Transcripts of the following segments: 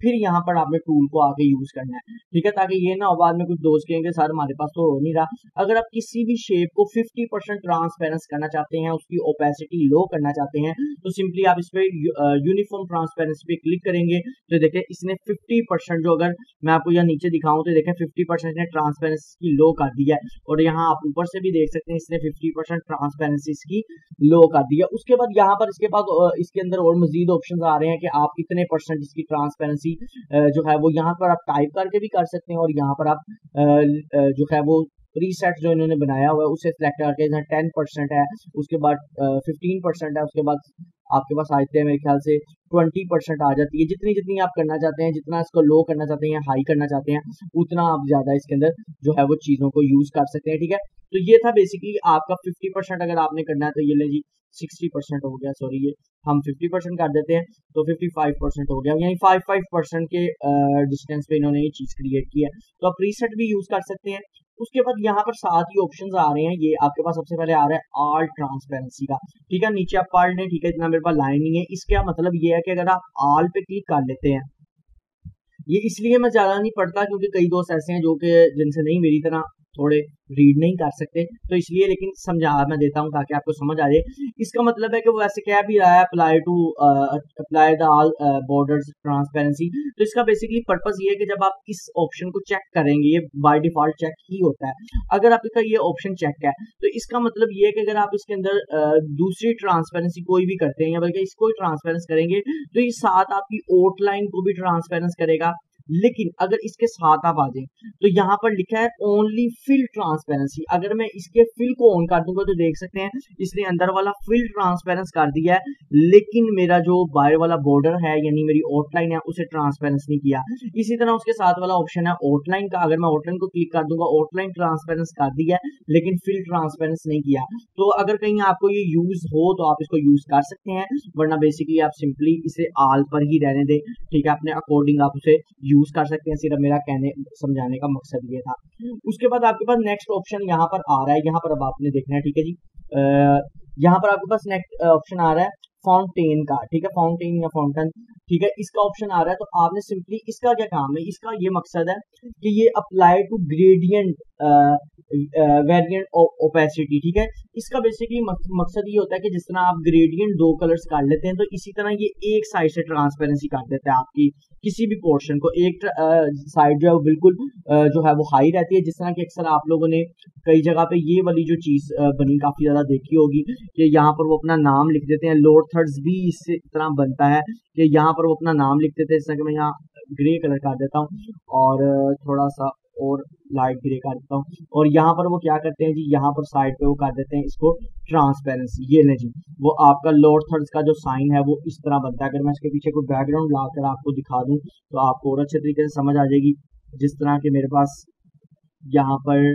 फिर यहाँ पर आपने टूल को आके यूज करना है, ठीक है, ताकि ये ना हो बाद में कुछ दोस्त कहेंगे सर हमारे पास तो हो नहीं रहा। अगर आप किसी भी शेप को 50% ट्रांसपेरेंस करना चाहते हैं, उसकी ओपेसिटी लो करना चाहते हैं, तो सिंपली आप इस पे यूनिफॉर्म ट्रांसपेरेंसी पे क्लिक करेंगे तो देखिए इसने 50% जो, अगर मैं आपको यहाँ नीचे दिखाऊं तो देखिए 50% ने ट्रांसपेरेंसी लो कर दिया है, और यहाँ आप ऊपर से भी देख सकते हैं इसने 50% ट्रांसपेरेंसी इसकी लो कर दिया। उसके बाद यहाँ पर इसके बाद इसके अंदर और मजीद ऑप्शन आ रहे हैं कि आप कितने परसेंट इसकी ट्रांसपेरेंसी जो है वो यहाँ पर आप टाइप करके भी कर सकते हैं, और यहाँ पर आप जो है वो प्रीसेट जो इन्होंने बनाया हुआ है उसे सिलेक्ट करके, जहाँ 10% है, उसके बाद 15% है, उसके बाद आपके पास आते हैं मेरे ख्याल से 20% आ जाती है। जितनी जितनी आप करना चाहते हैं, जितना इसको लो करना चाहते हैं, हाई करना चाहते हैं, उतना आप ज्यादा इसके अंदर जो है वो चीजों को यूज कर सकते हैं, ठीक है। तो ये था बेसिकली आपका 50% अगर आपने करना है तो ये ले जी 60% हो गया, सॉरी ये हम 50% कर देते हैं तो 55% हो गया, यानी 5% के डिस्टेंस पे इन्होंने ये चीज क्रिएट की है। तो आप प्रीसेट भी यूज कर सकते हैं। उसके बाद यहाँ पर साथ ही ऑप्शंस आ रहे हैं, ये आपके पास सबसे पहले आ रहा है ऑल ट्रांसपेरेंसी का, ठीक है, नीचे आप पढ़ लें, ठीक है, इतना मेरे पास लाइन नहीं है। इसका मतलब ये है कि अगर आप ऑल पे क्लिक कर लेते हैं, ये इसलिए मैं ज्यादा नहीं पढ़ता क्योंकि कई दोस्त ऐसे हैं जो कि जिनसे नहीं मेरी तरह थोड़े रीड नहीं कर सकते, तो इसलिए, लेकिन समझा मैं देता हूँ ताकि आपको समझ आ जाए। इसका मतलब है कि वो ऐसे कह भी रहा है apply the all borders transparency, तो इसका बेसिकली पर्पस ये है कि जब आप इस ऑप्शन को चेक करेंगे, ये बाय डिफॉल्ट चेक ही होता है, अगर आपका ये ऑप्शन चेक है तो इसका मतलब ये है कि अगर आप इसके अंदर दूसरी ट्रांसपेरेंसी कोई भी करते हैं या बल्कि इसको ही ट्रांसपेरेंस करेंगे तो ये साथ आपकी आउटलाइन को भी ट्रांसपेरेंस करेगा। लेकिन अगर इसके साथ आप आ जाए तो यहाँ पर लिखा है ओनली फिल ट्रांसपेरेंसी, अगर मैं इसके फिल को ऑन कर दूंगा तो देख सकते हैं इसने अंदर वाला फिल ट्रांसपेरेंस कर दिया है, लेकिन मेरा जो बाहर वाला बॉर्डर है यानी मेरी आउटलाइन है उसे ट्रांसपेरेंस नहीं किया। इसी तरह उसके साथ वाला ऑप्शन है आउटलाइन का, अगर मैं आउटलाइन को क्लिक कर दूंगा आउटलाइन ट्रांसपेरेंस कर दिया है लेकिन फिल ट्रांसपेरेंस नहीं किया। तो अगर कहीं आपको ये यूज हो तो आप इसको यूज कर सकते हैं, वरना बेसिकली आप सिंपली इसे आल पर ही रहने दें, ठीक है, अपने अकॉर्डिंग आप उसे यूज कर सकते हैं। सिर्फ मेरा कहने समझाने का मकसद ये था। उसके बाद आपके पास नेक्स्ट ऑप्शन यहाँ पर आ रहा है, यहाँ पर अब आपने देखना है, ठीक है जी, यहाँ पर आपके पास नेक्स्ट ऑप्शन आ रहा है फाउंटेन का, ठीक है, फाउंटेन या फाउंटेन, ठीक है, इसका ऑप्शन आ रहा है। तो आपने सिंपली, इसका क्या काम है, इसका ये मकसद है कि ये apply to gradient variant opacity, ठीक है, इसका बेसिकली मकसद ये होता है कि जिस तरह आप ग्रेडियंट दो कलर्स कर लेते हैं तो इसी तरह ये एक साइड से ट्रांसपेरेंसी कर देता है आपकी किसी भी पोर्शन को। एक साइड जो है वो बिल्कुल जो है वो हाई रहती है, जिस तरह की अक्सर आप लोगों ने कई जगह पे ये वाली जो चीज बनी काफी ज्यादा देखी होगी कि यहाँ पर वो अपना नाम लिख देते हैं। लोअर थर्ड्स भी इस तरह बनता है कि यहाँ पर वो अपना नाम लिख देते हैं, जैसा कि मैं यहाँ ग्रे कलर कर देता हूँ और थोड़ा सा और लाइट ग्रे कर देता हूँ, और यहाँ पर वो क्या करते हैं जी, यहाँ पर साइड पे वो कर देते हैं इसको ट्रांसपेरेंसी। ये ले जी, वो आपका लोअर थर्ड्स का जो साइन है वो इस तरह बनता है। अगर मैं इसके पीछे कोई बैकग्राउंड लाकर आपको दिखा दूं तो आपको और अच्छे तरीके से समझ आ जाएगी। जिस तरह के मेरे पास यहाँ पर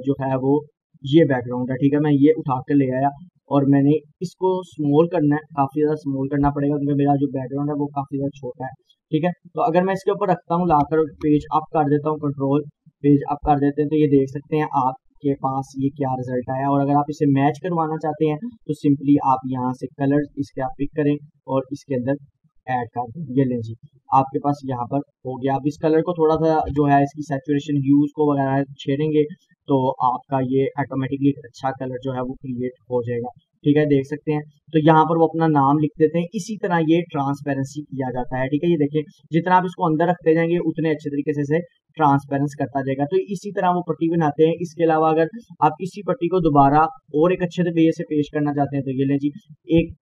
जो है वो ये बैकग्राउंड है, ठीक है, मैं ये उठा कर ले आया और मैंने इसको स्मॉल करना है, काफी ज्यादा स्मॉल करना पड़ेगा क्योंकि मेरा जो बैकग्राउंड है वो काफी ज्यादा छोटा है, ठीक है। तो अगर मैं इसके ऊपर रखता हूँ, लाकर पेज अप कर देता हूँ, कंट्रोल पेज अप कर देते हैं, तो ये देख सकते हैं आपके पास ये क्या रिजल्ट आया। और अगर आप इसे मैच करवाना चाहते हैं तो सिंपली आप यहाँ से कलर इसके आप पिक करें और इसके अंदर ऐड कर दें। ये लें जी, आपके पास यहाँ पर हो गया। आप इस कलर को थोड़ा सा जो है इसकी सैचुरेशन ह्यूज को वगैरह छेड़ेंगे तो आपका ये ऑटोमेटिकली एक अच्छा कलर जो है वो क्रिएट हो जाएगा, ठीक है, देख सकते हैं। तो यहाँ पर वो अपना नाम लिख देते हैं, इसी तरह ये ट्रांसपेरेंसी किया जाता है, ठीक है। ये देखिए जितना आप इसको अंदर रखते जाएंगे उतने अच्छे तरीके से ट्रांसपेरेंस करता जाएगा। तो इसी तरह वो पट्टी बनाते हैं। इसके अलावा अगर आप इसी पट्टी को दोबारा और एक अच्छे वे से पेश करना चाहते हैं तो ये लें जी, एक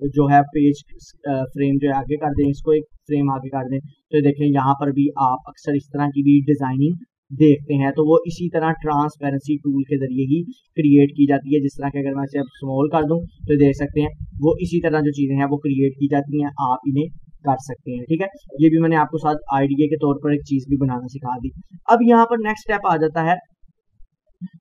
जो है पेज फ्रेम जो है आगे कर दें, इसको एक फ्रेम आगे कर दें, तो देखें यहाँ पर भी आप अक्सर इस तरह की भी डिजाइनिंग देखते हैं। तो वो इसी तरह ट्रांसपेरेंसी टूल के जरिए ही क्रिएट की जाती है। जिस तरह के अगर मैं इसे स्मॉल कर दूं तो देख सकते हैं वो इसी तरह जो चीजें हैं वो क्रिएट की जाती हैं, आप इन्हें कर सकते हैं, ठीक है। ये भी मैंने आपको साथ आइडिया के तौर पर एक चीज भी बनाना सिखा दी। अब यहाँ पर नेक्स्ट स्टेप आ जाता है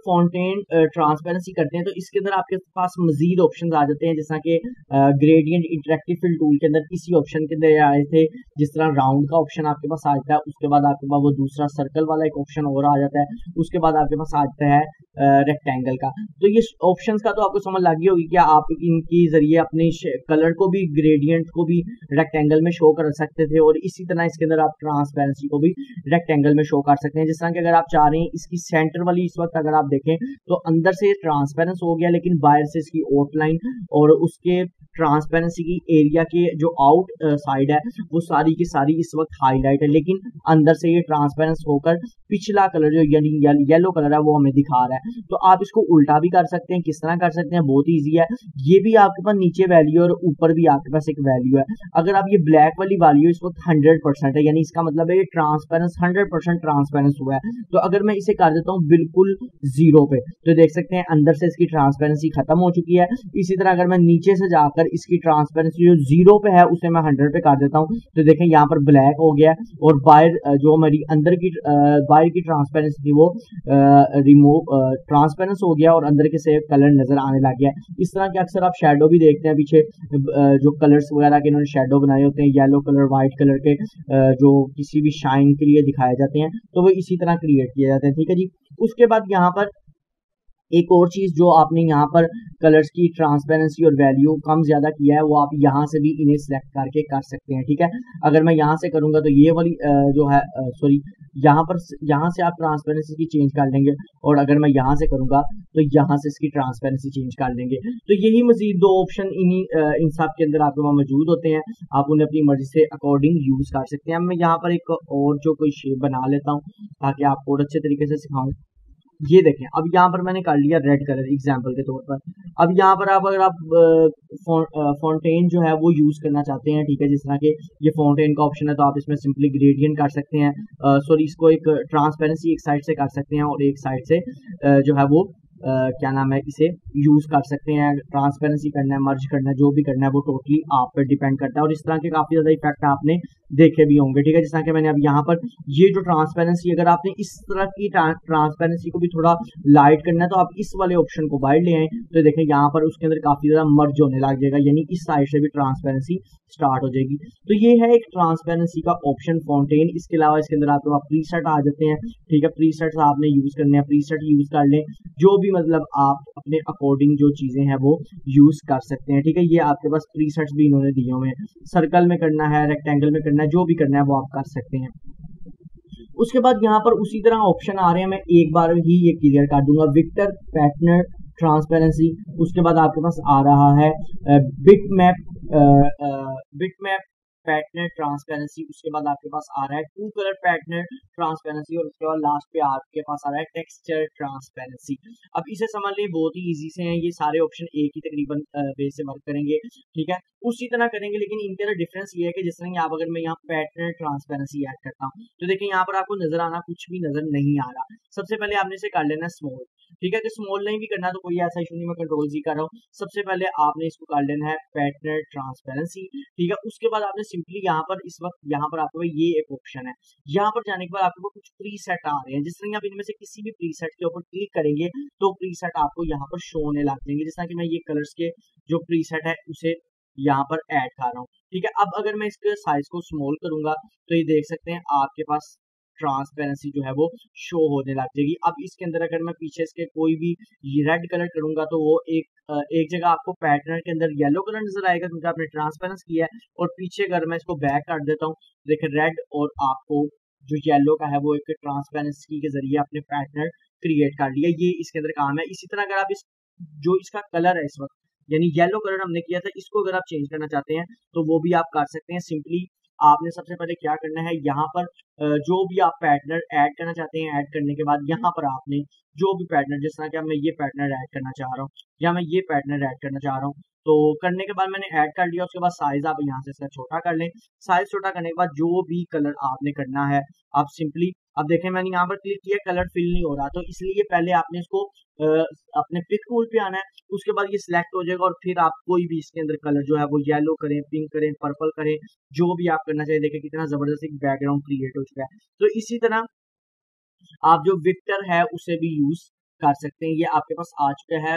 फाउंटेन ट्रांसपेरेंसी करते हैं तो इसके अंदर आपके पास मजीद ऑप्शंस आ जाते हैं, जैसा कि ग्रेडियंट इंटरेक्टिव फिल टूल के अंदर इसी ऑप्शन के अंदर आए थे, जिस तरह राउंड का ऑप्शन आपके पास आ जाता है, उसके बाद आपके पास वो दूसरा सर्कल वाला एक ऑप्शन और आ जाता है, उसके बाद आपके पास आ जाता है रेक्टेंगल का। तो ये ऑप्शंस का तो आपको समझ लग गई होगी कि आप इनके जरिए अपने कलर को भी, ग्रेडियंट को भी रेक्टेंगल में शो कर सकते थे, और इसी तरह इसके अंदर आप ट्रांसपेरेंसी को भी रेक्टेंगल में शो कर सकते हैं। जिस तरह कि अगर आप चाह रहे हैं इसकी सेंटर वाली इस वक्त अगर आप देखें तो अंदर से ट्रांसपेरेंस हो गया, लेकिन बाहर से इसकी आउटलाइन और उसके ट्रांसपेरेंसी की एरिया के जो आउट साइड है वो सारी की सारी इस वक्त हाईलाइट है, लेकिन अंदर से ये ट्रांसपेरेंस होकर पिछला कलर जो यानी येलो कलर है वो हमें दिखा रहा है। तो आप इसको उल्टा भी कर सकते हैं। किस तरह कर सकते हैं? बहुत ईजी है। ये भी आपके पास नीचे वैल्यू और ऊपर भी आपके पास एक वैल्यू है। अगर आप ये ब्लैक वाली वैल्यू इस वक्त 100% है, यानी इसका मतलब है ये ट्रांसपेरेंस 100% ट्रांसपेरेंस हुआ है। तो अगर मैं इसे कर देता हूँ बिल्कुल जीरो पे, तो देख सकते हैं अंदर से इसकी ट्रांसपेरेंसी खत्म हो चुकी है। इसी तरह अगर मैं नीचे से जाकर इसकी ट्रांसपेरेंसी जो जीरो पे है उसे मैं 100 पे कर देता हूँ, तो देखें यहाँ पर ब्लैक हो गया, और बाहर जो हमारी अंदर की बाहर की ट्रांसपेरेंसी थी वो रिमूव ट्रांसपेरेंस हो गया और अंदर के से कलर नजर आने लग गया। इस तरह के अक्सर आप शेडो भी देखते हैं, पीछे जो कलर्स वगैरह के इन्होंने शेडो बनाए होते हैं, येलो कलर, व्हाइट कलर के, जो किसी भी शाइन के लिए दिखाए जाते हैं, तो वो इसी तरह क्रिएट किए जाते हैं। ठीक है जी। उसके बाद यहाँ पर एक और चीज जो आपने यहाँ पर कलर्स की ट्रांसपेरेंसी और वैल्यू कम ज्यादा किया है, वो आप यहाँ से भी इन्हें सिलेक्ट करके कर सकते हैं। ठीक है। अगर मैं यहाँ से करूंगा तो ये वाली जो है सॉरी, यहाँ से आप ट्रांसपेरेंसी की चेंज कर लेंगे, और अगर मैं यहाँ से करूंगा तो यहाँ से इसकी ट्रांसपेरेंसी चेंज कर लेंगे। तो यही मजीद दो ऑप्शन इन सब के अंदर आपके वहाँ मौजूद होते हैं, आप उन्हें अपनी मर्जी से अकॉर्डिंग यूज कर सकते हैं। अब मैं यहाँ पर एक और जो कोई शेप बना लेता हूँ ताकि आपको और अच्छे तरीके से सिखाऊं। ये देखें, अब यहाँ पर मैंने कर लिया रेड कलर एग्जाम्पल के तौर पर। अब यहाँ पर आप अगर आप फाउंटेन जो है वो यूज करना चाहते हैं, ठीक है, जिस तरह के ये फाउंटेन का ऑप्शन है, तो आप इसमें सिंपली ग्रेडियंट कर सकते हैं, सॉरी इसको एक ट्रांसपेरेंसी एक साइड से कर सकते हैं और एक साइड से जो है वो क्या नाम है, इसे यूज कर सकते हैं। ट्रांसपेरेंसी करना है, मर्ज करना है, जो भी करना है वो टोटली आप पर डिपेंड करता है, और इस तरह के काफी ज्यादा इफेक्ट आपने देखे भी होंगे। ठीक है। जिस तरह के मैंने अब यहाँ पर ये जो ट्रांसपेरेंसी, अगर आपने इस तरह की ट्रांसपेरेंसी को भी थोड़ा लाइट करना है तो आप इस वाले ऑप्शन को बाहर ले आए, तो देखें यहाँ पर उसके अंदर काफी ज्यादा मर्ज होने लग जाएगा, यानी इस साइड से भी ट्रांसपेरेंसी स्टार्ट हो जाएगी। तो ये है एक ट्रांसपेरेंसी का ऑप्शन फाउंटेन। इसके अलावा इसके अंदर आपके पास प्रीसेट आ जाते हैं। ठीक है। प्रीसेट्स आपने यूज करने हैं, प्रीसेट यूज कर लें, जो भी मतलब आप अपने अकॉर्डिंग जो चीजें हैं वो यूज कर सकते हैं। ठीक है। ये आपके पास प्रीसेट्स भी इन्होंने दिए हुए हैं, सर्कल में करना है, रेक्टेंगल में करना है, जो भी करना है वो आप कर सकते हैं। उसके बाद यहाँ पर उसी तरह ऑप्शन आ रहे हैं, मैं एक बार ही ये क्लियर कर दूंगा, विक्टर पैटर्न ट्रांसपेरेंसी। उसके बाद आपके पास आ रहा है बिट मैप पैटर्न ट्रांसपेरेंसी। उसके बाद आपके पास आ रहा है टू कलर पैटर्न ट्रांसपेरेंसी, और उसके बाद लास्ट पे आपके पास आ रहा है टेक्सचर ट्रांसपेरेंसी। अब इसे समझ लें, बहुत ही इजी से हैं ये सारे ऑप्शन, एक ही तकरीबन बेस से वर्क करेंगे। ठीक है। उसी तरह करेंगे, लेकिन इनके अंदर डिफरेंस ये है कि जिस तरह आप, अगर मैं यहाँ पैटर्न ट्रांसपेरेंसी ऐड करता हूँ तो देखिए यहाँ पर आपको नजर आना कुछ भी नजर नहीं आ रहा। सबसे पहले आपने इसे कर लेना स्मॉल। ठीक है। कि स्मॉल नहीं भी करना तो कोई ऐसा इशू नहीं, मैं कंट्रोल जी कर रहा हूँ। सबसे पहले आपने इसको कर लेना है पैटर्न ट्रांसपेरेंसी। ठीक है। उसके बाद आपने सिंपली यहाँ पर इस वक्त यहाँ पर आपको ये एक ऑप्शन है, यहाँ पर जाने के बाद आपको कुछ प्रीसेट आ रहे हैं। जिस तरह आप इनमें से किसी भी प्रीसेट के ऊपर क्लिक करेंगे तो प्रीसेट आपको यहाँ पर शो होने लग जाएंगे। जिस तरह कि मैं ये कलर्स के जो प्रीसेट है उसे यहाँ पर ऐड कर रहा हूँ। ठीक है। अब अगर मैं इसके साइज को स्मॉल करूंगा तो ये देख सकते हैं आपके पास ट्रांसपेरेंसी जो है वो शो होने लग जाएगी। अब इसके अंदर अगर मैं पीछे इसके कोई भी रेड कलर करूंगा तो वो एक जगह आपको पैटर्न के अंदर येलो कलर नजर आएगा क्योंकि आपने ट्रांसपेरेंस किया है, और पीछे अगर मैं इसको बैक कर देता हूँ देखिए रेड और आपको जो येलो का है वो एक ट्रांसपेरेंसी के जरिए अपने पैटर्न क्रिएट कर लिया। ये इसके अंदर काम है। इसी तरह अगर आप इस जो इसका कलर है इस वक्त, यानी येलो कलर हमने किया था, इसको अगर आप चेंज करना चाहते हैं तो वो भी आप कर सकते हैं। सिंपली आपने सबसे पहले क्या करना है, यहाँ पर जो भी आप पैटर्न ऐड करना चाहते हैं, ऐड करने के बाद यहाँ पर आपने जो भी पैटर्न, जिस तरह कि मैं ये पैटर्न ऐड करना चाह रहा हूँ या मैं ये पैटर्न ऐड करना चाह रहा हूँ, तो करने के बाद मैंने ऐड कर लिया। उसके बाद साइज आप यहाँ से इसका छोटा कर लें। साइज छोटा करने के बाद जो भी कलर आपने करना है आप सिंपली, अब देखें मैंने यहाँ पर क्लिक किया, कलर फिल नहीं हो रहा, तो इसलिए पहले आपने इसको अपने पिक टूल पे आना है, उसके बाद ये सिलेक्ट हो जाएगा और फिर आप कोई भी इसके अंदर कलर जो है वो येलो करें, पिंक करें, पर्पल करें, जो भी आप करना चाहिए। देखें कितना जबरदस्त एक बैकग्राउंड क्रिएट हो चुका है। तो इसी तरह आप जो विक्टर है उसे भी यूज कर सकते हैं। ये आपके पास आ चुका है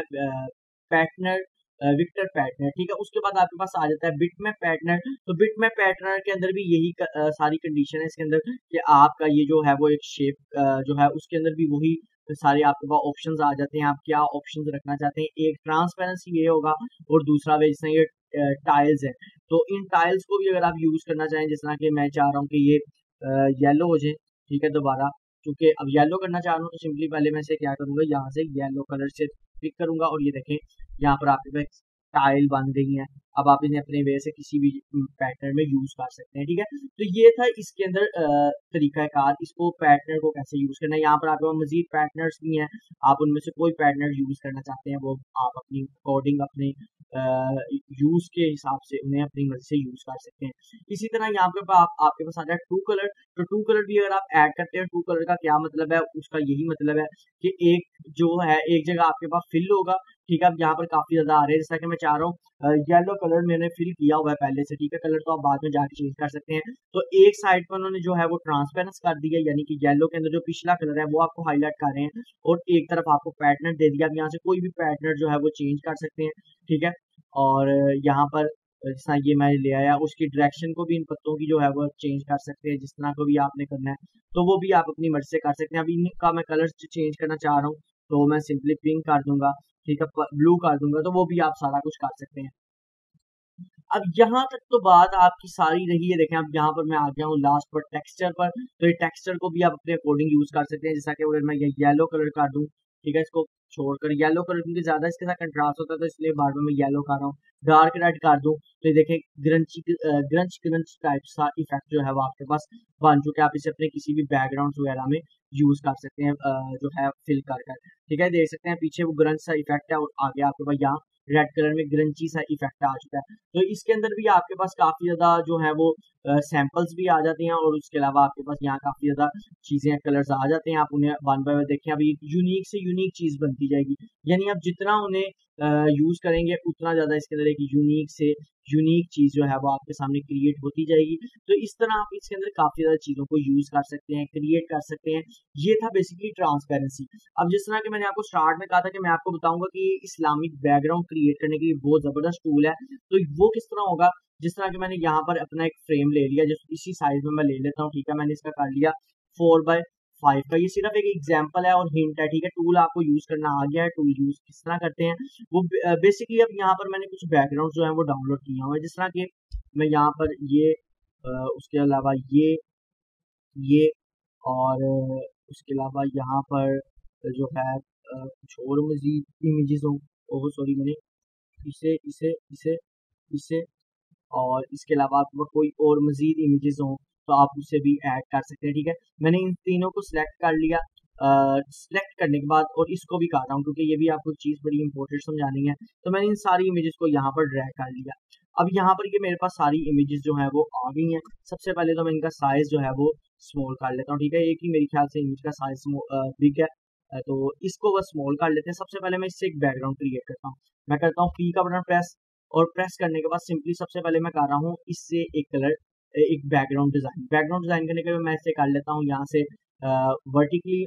पैटर्नर, विक्टर पैटर्नर, ठीक है। उसके बाद आपके पास आ जाता है बिटमैप पैटर्नर। तो बिटमैप पैटर्नर के अंदर भी यही सारी कंडीशन है इसके अंदर कि आपका ये जो है वो एक शेप जो है उसके अंदर भी वही सारे आपके पास ऑप्शंस आ जाते हैं, आप क्या ऑप्शंस रखना चाहते हैं। एक ट्रांसपेरेंसी ये होगा और दूसरा वे जिस ये टाइल्स है, तो इन टाइल्स को भी अगर आप यूज करना चाहें, जिस तरह कि मैं चाह रहा हूँ कि ये येलो हो जाए, ठीक है, दोबारा, क्योंकि अब येलो करना चाह रहा हूँ तो सिंपली पहले मैं इसे क्या करूंगा, यहाँ से येलो कलर से पिक करूंगा और ये देखें यहाँ पर आपके पास टाइल बन गई है। अब आप इन्हें अपने वे से किसी भी पैटर्न में यूज कर सकते हैं, ठीक है। तो ये था इसके अंदर तरीकाकार, इसको पैटर्न को कैसे यूज करना है। यहाँ पर आपके पास मजीद पैटर्नर्स भी हैं, आप उनमें से कोई पैटर्न यूज करना चाहते हैं वो आप अपनी अकॉर्डिंग अपने यूज के हिसाब से उन्हें अपनी मर्जी से यूज कर सकते हैं। इसी तरह यहाँ पे आपके पास आ जाए टू कलर। तो टू कलर भी अगर आप ऐड करते हैं, टू कलर का क्या मतलब है, उसका यही मतलब है कि एक जो है एक जगह आपके पास फिल होगा, ठीक है। अब यहाँ पर काफी ज्यादा आ रहे हैं, जैसा कि मैं चाह रहा हूँ येलो कलर मैंने फिल किया हुआ है पहले से, ठीक है। कलर तो आप बाद में जाके चेंज कर सकते हैं। तो एक साइड पर उन्होंने जो है वो ट्रांसपेरेंस कर दिया, यानी कि येलो के अंदर जो पिछला कलर है वो आपको हाईलाइट कर रहे हैं, और एक तरफ आपको पैटर्न दे दिया। अब यहाँ से कोई भी पैटर्न जो है वो चेंज कर सकते हैं, ठीक है। और यहाँ पर जैसा ये मैंने ले आया, उसकी डायरेक्शन को भी इन पत्तों की जो है वो चेंज कर सकते हैं, जिस तरह को भी आपने करना है तो वो भी आप अपनी मर्जी से कर सकते हैं। अब इनका मैं कलर चेंज करना चाह रहा हूँ तो मैं सिंपली पिंक कर दूंगा, ठीक है, ब्लू कर दूंगा, तो वो भी आप सारा कुछ कर सकते हैं। अब यहाँ तक तो बात आपकी सारी रही है। देखें अब यहाँ पर मैं आ गया हूँ लास्ट पर टेक्सचर पर। तो ये टेक्सचर को भी आप अपने अकॉर्डिंग यूज कर सकते हैं, जैसा कि अगर मैं ये येलो कलर कर दूं, ठीक है, इसको छोड़कर येलो कलर क्योंकि ज्यादा इसके साथ कंट्रास्ट होता है तो इसलिए बार बार मैं येलो कर रहा हूँ। डार्क रेड कर दूं तो ये देखें ग्रंच ग्रंच टाइप सा इफेक्ट जो है वो आपके पास बन चुके, आप इसे अपने किसी भी बैकग्राउंड वगैरह में यूज कर सकते हैं जो है फिल कर, ठीक है। देख सकते हैं पीछे वो ग्रंच सा इफेक्ट है और आगे आपके पास यहाँ रेड कलर में ग्रंची सा इफेक्ट आ चुका है। तो इसके अंदर भी आपके पास काफी ज्यादा जो है वो सैंपल्स भी आ जाते हैं, और उसके अलावा आपके पास यहाँ काफी ज्यादा चीजें कलर्स आ जाते हैं। आप उन्हें वन बाय वन देखें, अभी यूनिक से यूनिक चीज बनती जाएगी, यानी आप जितना उन्हें यूज करेंगे उतना ज्यादा इसके अंदर एक यूनिक से यूनिक चीज जो है वो आपके सामने क्रिएट होती जाएगी। तो इस तरह आप इसके अंदर काफी ज्यादा चीजों को यूज कर सकते हैं, क्रिएट कर सकते हैं। ये था बेसिकली ट्रांसपेरेंसी। अब जिस तरह के मैंने आपको स्टार्ट में कहा था कि मैं आपको बताऊंगा कि इस्लामिक बैकग्राउंड क्रिएट करने के लिए बहुत जबरदस्त टूल है, तो वो किस तरह होगा। जिस तरह के मैंने यहाँ पर अपना एक फ्रेम ले लिया, जिस इसी साइज में मैं ले लेता हूँ, ठीक है, मैंने इसका कर लिया 4x5 का। ये सिर्फ एक एग्जांपल है और हिंट है, ठीक है। टूल आपको यूज करना आ गया है, टूल यूज किस तरह करते हैं वो बेसिकली। अब यहाँ पर मैंने कुछ बैकग्राउंड जो है वो डाउनलोड किया हुआ है, जिस तरह के मैं यहाँ पर ये उसके अलावा ये और उसके अलावा यहाँ पर जो है कुछ और मजीद इमेजेस हों, ओह सॉरी, मैंने इसे इसे इसे इसे और इसके अलावा आपके पास कोई और मजीद इमेजेस हों तो आप उसे भी ऐड कर सकते हैं, ठीक है। मैंने इन तीनों को सिलेक्ट कर लिया। सिलेक्ट करने के बाद और इसको भी कर रहा हूँ क्योंकि ये भी आपको चीज़ बड़ी इंपॉर्टेंट समझानी है, तो मैंने इन सारी इमेजेस को यहाँ पर ड्रैग कर लिया। अब यहाँ पर ये मेरे पास सारी इमेजेस जो है वो आ गई हैं। सबसे पहले तो मैं इनका साइज जो है वो स्मॉल कर लेता हूँ, ठीक है। एक ही मेरे ख्याल से इमेज का साइज बिग है, तो इसको बस स्मॉल कर लेते हैं। सबसे पहले मैं इससे एक बैकग्राउंड क्रिएट करता हूँ। मैं करता हूँ पी का बटन प्रेस, और प्रेस करने के बाद सिंपली सबसे पहले मैं कर रहा हूँ इससे एक कलर, एक बैकग्राउंड डिजाइन करने के लिए मैं इसे कर लेता हूँ यहाँ से वर्टिकली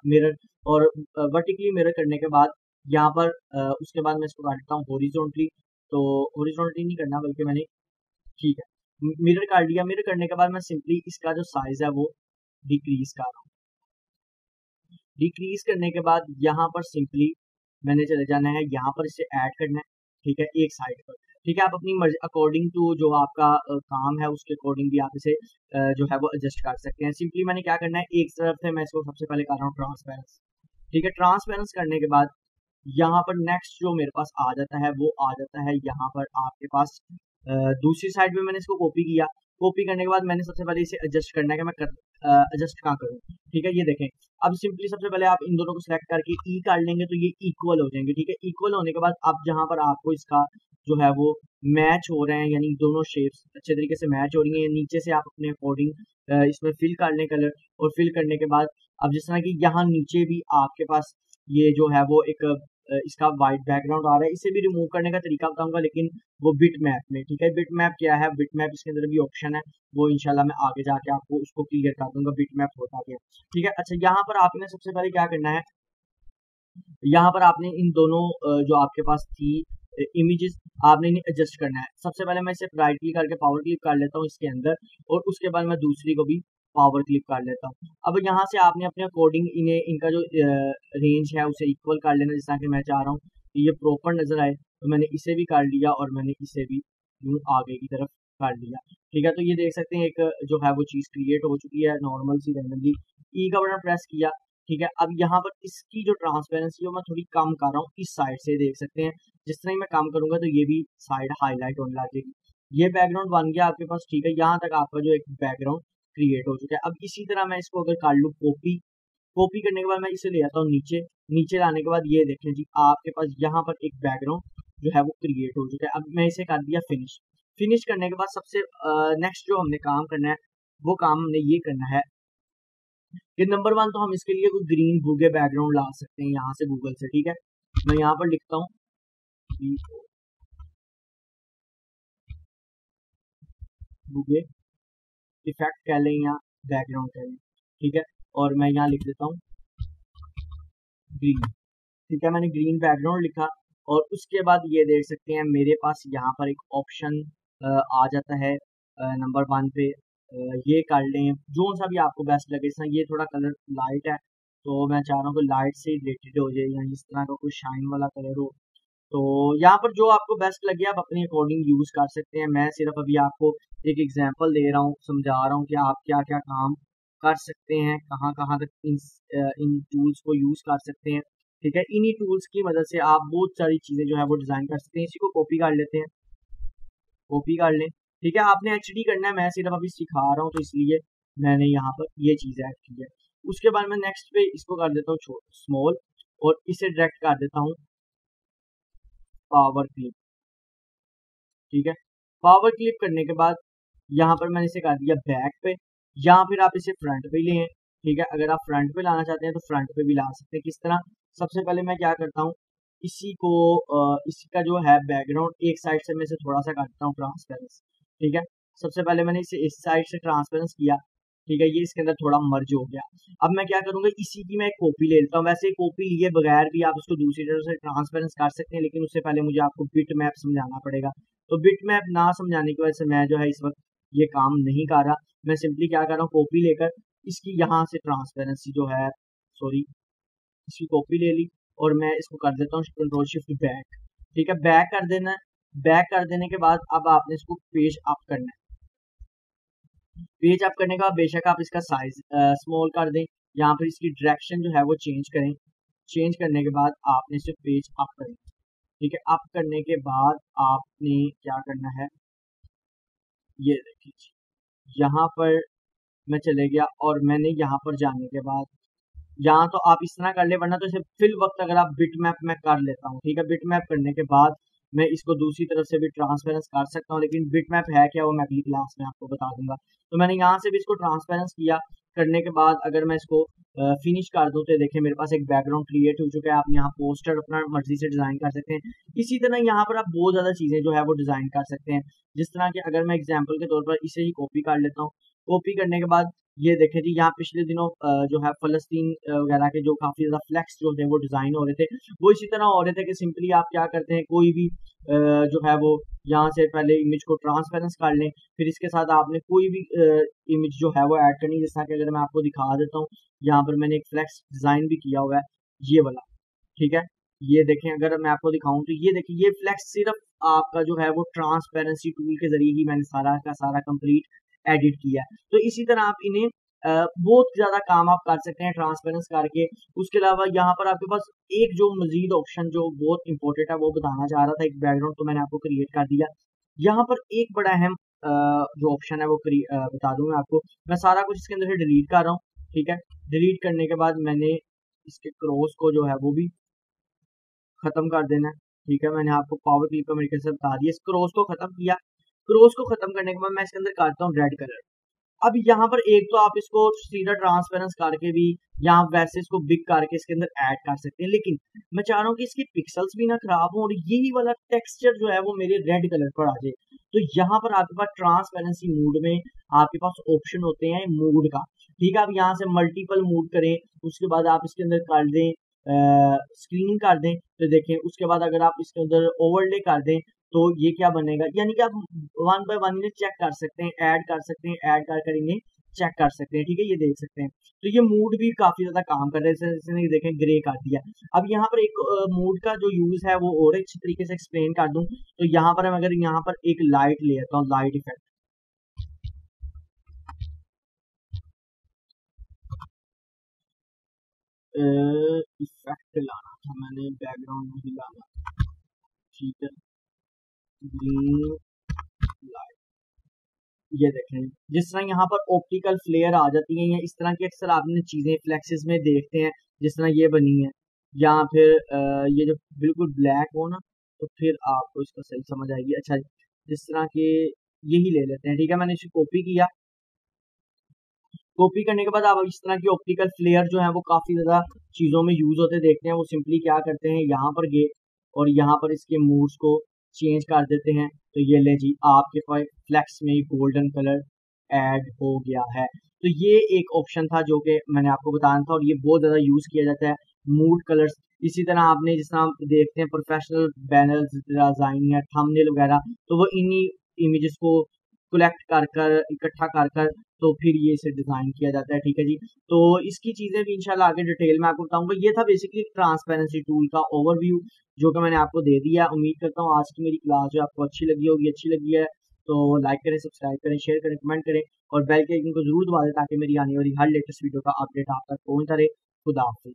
मिरर, और वर्टिकली मिरर करने के बाद यहाँ पर उसके बाद मैं इसको कर लेता हूँ हॉरिजॉन्टली। तो हॉरिजॉन्टली नहीं करना बल्कि मैंने, ठीक है, मिरर कर लिया। मिरर करने के बाद मैं सिंपली इसका जो साइज है वो डिक्रीज कर रहा हूँ। डिक्रीज करने के बाद यहाँ पर सिंपली मैंने चले जाना है, यहाँ पर इसे ऐड करना है, ठीक है, एक साइड पर, ठीक है। आप अपनी मर्जी अकॉर्डिंग टू जो आपका काम है उसके अकॉर्डिंग भी आप इसे जो है वो एडजस्ट कर सकते हैं। सिंपली मैंने क्या करना है, एक तरफ से मैं इसको सबसे पहले कर रहा हूँ ट्रांसपेरेंस, ठीक है। ट्रांसपेरेंस करने के बाद यहाँ पर नेक्स्ट जो मेरे पास आ जाता है वो आ जाता है यहाँ पर आपके पास दूसरी साइड में मैंने इसको कॉपी किया। कॉपी करने के बाद मैंने सबसे पहले इसे एडजस्ट करना है कि मैं एडजस्ट कहाँ करूँ, ठीक है। ये देखें, अब सिंपली सबसे पहले आप इन दोनों को सिलेक्ट करके ई कर लेंगे तो ये इक्वल हो जाएंगे, ठीक है। इक्वल होने के बाद अब जहाँ पर आपको इसका जो है वो मैच हो रहे हैं, यानी दोनों शेप्स अच्छे तरीके से मैच हो रही हैं, नीचे से आप अपने अकॉर्डिंग इसमें फिल कर लें कलर, और फिल करने के बाद अब जिस तरह की यहाँ नीचे भी आपके पास ये जो है वो एक इसका वाइट बैकग्राउंड आ रहा है, इसे भी रिमूव करने का तरीका बताऊंगा, लेकिन वो बिट मैप में, ठीक है। बिट मैप क्या है, बिट मैप इसके अंदर भी ऑप्शन है, वो इंशाल्लाह मैं आगे जाके आपको उसको क्लियर कर दूंगा बिट मैप होता क्या, ठीक है। अच्छा, यहाँ पर आपने सबसे पहले क्या करना है, यहाँ पर आपने इन दोनों जो आपके पास थी इमेजेस, आपने इन्हें एडजस्ट करना है। सबसे पहले मैं इसे राइट क्लिक करके पावर क्लिक कर लेता हूँ इसके अंदर, और उसके बाद मैं दूसरी को भी पावर क्लिक कर लेता हूँ। अब यहाँ से आपने अपने अकॉर्डिंग इन्हें, इनका जो रेंज है उसे इक्वल कर लेना, जिस तरह कि मैं चाह रहा हूँ कि ये प्रॉपर नजर आए, तो मैंने इसे भी कर लिया और मैंने इसे भी यूं आगे की तरफ कर लिया, ठीक है। तो ये देख सकते हैं एक जो है वो चीज क्रिएट हो चुकी है नॉर्मल सी रैंडमली। ई का बटन प्रेस किया, ठीक है। अब यहाँ पर इसकी जो ट्रांसपेरेंसी है मैं थोड़ी कम कर रहा हूँ, इस साइड से देख सकते हैं, जिस तरह ही मैं काम करूंगा तो ये भी साइड हाईलाइट होने लगेगी। ये बैकग्राउंड बन गया आपके पास, ठीक है। यहाँ तक आपका जो एक बैकग्राउंड क्रिएट हो चुका है। अब इसी तरह मैं इसको अगर कर लूँ कॉपी, कॉपी करने के बाद मैं इसे ले आता हूँ नीचे, नीचे लाने के बाद ये देखें जी आपके पास यहाँ पर एक बैकग्राउंड जो है वो क्रिएट हो चुका है। अब मैं इसे कर दिया फिनिश। फिनिश करने के बाद सबसे नेक्स्ट जो हमने काम करना है, वो काम हमने ये करना है कि नंबर 1 तो हम इसके लिए कोई ग्रीन भूगे बैकग्राउंड ला सकते हैं यहाँ से गूगल से, ठीक है। मैं यहाँ पर लिखता हूँ भूगे इफेक्ट कह लें या बैकग्राउंड कह लें, ठीक है। और मैं यहाँ लिख देता हूँ ग्रीन, ठीक है। मैंने ग्रीन बैकग्राउंड लिखा, और उसके बाद ये देख सकते हैं मेरे पास यहाँ पर एक ऑप्शन आ जाता है नंबर 1 पे। ये कर लें जो सा भी आपको बेस्ट लगे, इसमें ये थोड़ा कलर लाइट है तो मैं चाह रहा हूँ कि लाइट से रिलेटेड हो जाए, या इस तरह का कोई शाइन वाला कलर हो। तो यहाँ पर जो आपको बेस्ट लगे आप अपने अकॉर्डिंग यूज कर सकते हैं। मैं सिर्फ अभी आपको एक एग्जांपल दे रहा हूँ, समझा रहा हूँ कि आप क्या क्या काम कर सकते हैं, कहाँ कहाँ तक इन टूल्स को यूज कर सकते हैं, ठीक है। इन्हीं टूल्स की मदद से आप बहुत सारी चीजें जो है वो डिजाइन कर सकते हैं। इसी को कॉपी कर लेते हैं, कॉपी कर लें, ठीक है। आपने एचडी करना है, मैं सिर्फ अभी सिखा रहा हूँ तो इसलिए मैंने यहाँ पर ये चीज ऐड की है। उसके बाद मैं नेक्स्ट पे इसको कर देता हूँ स्मॉल, और इसे डायरेक्ट कर देता हूँ पावर क्लिप, ठीक है। पावर क्लिप करने के बाद यहाँ पर मैंने इसे कर दिया बैक पे, या फिर आप इसे फ्रंट पे लें, ठीक है। अगर आप फ्रंट पे लाना चाहते हैं तो फ्रंट पे भी ला सकते हैं। किस तरह, सबसे पहले मैं क्या करता हूँ, इसी को इसका जो है बैकग्राउंड एक साइड से मैं इसे थोड़ा सा करता हूँ ट्रांसपेरेंस, ठीक है। सबसे पहले मैंने इसे इस साइड से ट्रांसपेरेंस किया, ठीक है। ये इसके अंदर थोड़ा मर्ज हो गया। अब मैं क्या करूंगा, इसी की मैं एक कॉपी ले लेता हूँ। वैसे कॉपी लिए बगैर भी आप उसको दूसरी तरफ से ट्रांसपेरेंस कर सकते हैं, लेकिन उससे पहले मुझे आपको बिट मैप समझाना पड़ेगा। तो बिट मैप ना समझाने की वजह से मैं जो है इस वक्त ये काम नहीं कर रहा। मैं सिंपली क्या कर रहा हूँ, कॉपी लेकर इसकी यहाँ से ट्रांसपेरेंसी जो है, सॉरी, इसकी कॉपी ले ली, और मैं इसको कर देता हूँ कंट्रोल शिफ्ट बैक, ठीक है। बैक कर देना है। बैक कर देने के बाद अब आपने इसको पेज अप करना है। पेज अप करने के बाद बेशक आप इसका साइज स्मॉल कर दें, यहाँ पर इसकी डायरेक्शन जो है वो चेंज करें। चेंज करने के बाद आपने इसे पेज अप करें, ठीक है। अप करने के बाद आपने क्या करना है, ये देखिए यहाँ पर मैं चले गया, और मैंने यहाँ पर जाने के बाद यहाँ तो आप इस तरह कर ले, वरना तो इसे फिल वक्त अगर आप बिट मैप में कर लेता हूँ, ठीक है। बिट मैप करने के बाद मैं इसको दूसरी तरफ से भी ट्रांसपेरेंस कर सकता हूँ, लेकिन बिट मैप है क्या वो मैं अगली क्लास में आपको बता दूंगा। तो मैंने यहाँ से भी इसको ट्रांसपेरेंस किया, करने के बाद अगर मैं इसको फिनिश कर दूँ तो देखिए मेरे पास एक बैकग्राउंड क्रिएट हो चुका है। आप यहाँ पोस्टर अपना मर्जी से डिजाइन कर सकते हैं। इसी तरह यहाँ पर आप बहुत ज्यादा चीजें जो है वो डिजाइन कर सकते हैं, जिस तरह की अगर मैं एग्जाम्पल के तौर पर इसे ही कॉपी कर लेता हूँ। कॉपी करने के बाद ये देखें जी, यहाँ पिछले दिनों जो है फलस्तीन वगैरह के जो काफी ज्यादा फ्लैक्स जो थे वो डिजाइन हो रहे थे, वो इसी तरह हो रहे थे कि सिंपली आप क्या करते हैं, कोई भी जो है वो यहाँ से पहले इमेज को ट्रांसपेरेंस कर लें, फिर इसके साथ आपने कोई भी इमेज जो है वो ऐड करनी है। जैसा कि अगर मैं आपको दिखा देता हूँ, यहाँ पर मैंने एक फ्लैक्स डिजाइन भी किया हुआ है, ये वाला, ठीक है। ये देखें, अगर मैं आपको दिखाऊं तो ये देखिए, ये फ्लैक्स सिर्फ आपका जो है वो ट्रांसपेरेंसी टूल के जरिए ही मैंने सारा का सारा कंप्लीट एडिट किया है। तो इसी तरह आप इन्हें बहुत ज्यादा काम आप कर सकते हैं ट्रांसपेरेंस करके। उसके अलावा यहाँ पर आपके पास एक जो मजीद ऑप्शन जो बहुत इंपॉर्टेंट है वो बताना चाह रहा था, एक बैकग्राउंड तो मैंने आपको क्रिएट कर दिया। यहाँ पर एक बड़ा अहम जो ऑप्शन है वो बता दूं मैं आपको। मैं सारा कुछ इसके अंदर से डिलीट कर रहा हूँ, ठीक है। डिलीट करने के बाद मैंने इसके क्रॉस को जो है वो भी खत्म कर देना है, ठीक है। मैंने आपको पावर क्लिक का मेरे से बता दिया, इस क्रॉस को खत्म किया। क्रॉस को खत्म करने के बाद मैं इसके अंदर करता हूँ रेड कलर, अब यहाँ पर एक तो आप इसको सीधा ट्रांसपेरेंस करके भी यहाँ वैसे इसको बिग करके इसके अंदर ऐड कर सकते हैं, लेकिन मैं चाह रहा हूँ कि इसकी पिक्सल्स भी ना खराब हो और यही वाला टेक्सचर जो है वो मेरे रेड कलर पर आ जाए। तो यहाँ पर आपके पास ट्रांसपेरेंसी मूड में आपके पास ऑप्शन होते हैं मूड का, ठीक है। आप यहाँ से मल्टीपल मूड करें, उसके बाद आप इसके अंदर कर दें स्क्रीनिंग कर दें, तो देखें उसके बाद अगर आप इसके अंदर ओवरले कर दें तो ये क्या बनेगा, यानी कि आप वन बाय वन इन्हें चेक कर सकते हैं, ऐड कर सकते हैं, ऐड कर इन्हें चेक कर सकते हैं, ठीक है। ये देख सकते हैं, तो ये मूड भी काफी ज्यादा काम कर रहे हैं, जैसे देखें ग्रे कर दिया। अब यहाँ पर एक मूड का जो यूज है वो और अच्छी तरीके से एक्सप्लेन कर दूं, तो यहाँ पर हम अगर यहाँ पर एक लाइट ले आता हूँ, लाइट इफेक्ट, इफेक्ट लाना था मैंने, बैकग्राउंड नहीं लाना, ठीक है। ग्रीन लाइट, ये देखें जिस तरह यहाँ पर ऑप्टिकल फ्लेयर आ जाती है, या इस तरह की अक्सर आपने चीजें फ्लेक्सेस में देखते हैं, जिस तरह ये बनी है, या फिर ये जो बिल्कुल ब्लैक हो ना, तो फिर आपको इसका सही समझ आएगी। अच्छा, जिस तरह के यही ले लेते हैं, ठीक है। मैंने इसे कॉपी किया, कॉपी करने के बाद आप इस तरह की ऑप्टिकल फ्लेयर जो है वो काफी ज्यादा चीजों में यूज होते देखते हैं। वो सिंपली क्या करते हैं, यहाँ पर गए और यहाँ पर इसके मूड्स को चेंज कर देते हैं, तो ये ले जी आपके पास फ्लेक्स में गोल्डन कलर ऐड हो गया है। तो ये एक ऑप्शन था जो कि मैंने आपको बताया था, और ये बहुत ज्यादा यूज किया जाता है मूड कलर्स। इसी तरह आपने जिस तरह आप देखते हैं प्रोफेशनल बैनर्स डिजाइन या थंबनेल वगैरह, तो वो इन्हीं इमेजेस को कलेक्ट कर कर इकट्ठा कर कर तो फिर ये इसे डिजाइन किया जाता है, ठीक है जी। तो इसकी चीजें भी इंशाल्लाह आगे डिटेल में आपको बताऊंगा। ये था बेसिकली ट्रांसपेरेंसी टूल का ओवरव्यू जो कि मैंने आपको दे दिया। उम्मीद करता हूँ आज की मेरी क्लास जो आपको अच्छी लगी होगी, अच्छी लगी है तो लाइक करें, सब्सक्राइब करें, शेयर करें, कमेंट करें और बेल के आइकन को जरूर दबा दें ताकि मेरी आने वाली हर लेटेस्ट वीडियो का अपडेट आप तक पहुंचता रहे। खुदा हाफिज।